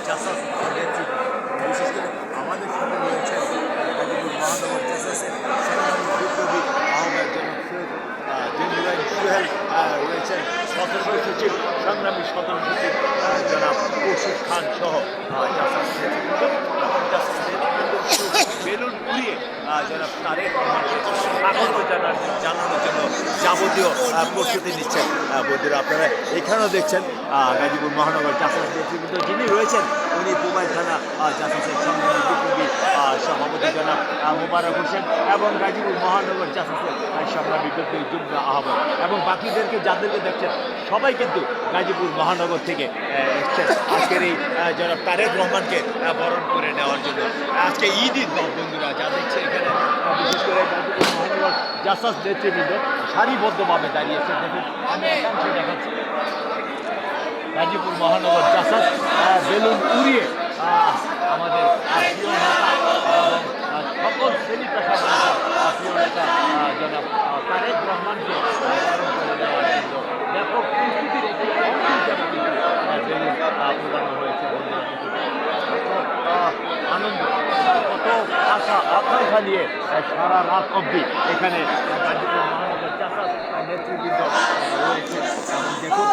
জাসাস নেতৃত্ব, বিশেষ করে আমাদের সাথে রয়েছেন গাজীপুর মহানগর জাসাসের সংগ্রামী বিপ্লবী আহ্বায়ক জনাব সৈয়দ জেনুরাইন সোহেল, রয়েছেন সদস্য সচিব, সংগ্রামী সদস্য সচিব জনাব কৌশিক খান সহ জাসাস নেতৃবৃন্দ এবং জাসাস নেতৃবৃন্দ বেলুন উড়িয়ে জনাব তারেক রহমানকে স্বাগত জানানোর জন্য যাবতীয় প্রস্তুতি নিচ্ছেন। বন্ধুরা, আপনারা এখানেও দেখছেন গাজীপুর মহানগর জাসাস নেতৃবৃন্দ যিনি রয়েছেন উনি পুবাইল থানা জাসাসের সংগ্রামী বিপ্লবী সভাপতি জনাব মোবারক হোসেন এবং গাজীপুর মহানগর জাসাসের সংগ্রামী বিপ্লবী যুগ্ম আহ্বায়ক এবং বাকিদেরকে যাদেরকে দেখছেন সবাই কিন্তু গাজীপুর মহানগর থেকে এসছেন আজকের এই জনাব তারেক রহমানকে বরণ করে নেওয়ার জন্য। আজকে ঈদের দিন বন্ধুরা, যা দেখছে এখানে বিশেষ করে গাজীপুর মহানগর জাসাস নেতৃবৃন্দ সারিবদ্ধভাবে দাঁড়িয়েছে। দেখুন, আমি একাংশ দেখাচ্ছি গাজীপুর মহানগর জাসাস বেলুন উড়িয়ে আমাদের প্রিয় নেতা এবং সকল শ্রেণী পেশার প্রিয় নেতা জনাব তারেক রহমানকে বরণ করে নেওয়ার জন্য ব্যাপক প্রস্তুতির একটি অংশ হিসাবে কিন্তু বেলুন উড়ানো হয়েছে। আনন্দ, কত আশা আকাঙ্ক্ষা নিয়ে সারা রাত অবধি এখানে গাজীপুর মহানগর জাসাস নেতৃবৃন্দ রয়েছে এবং দেখুন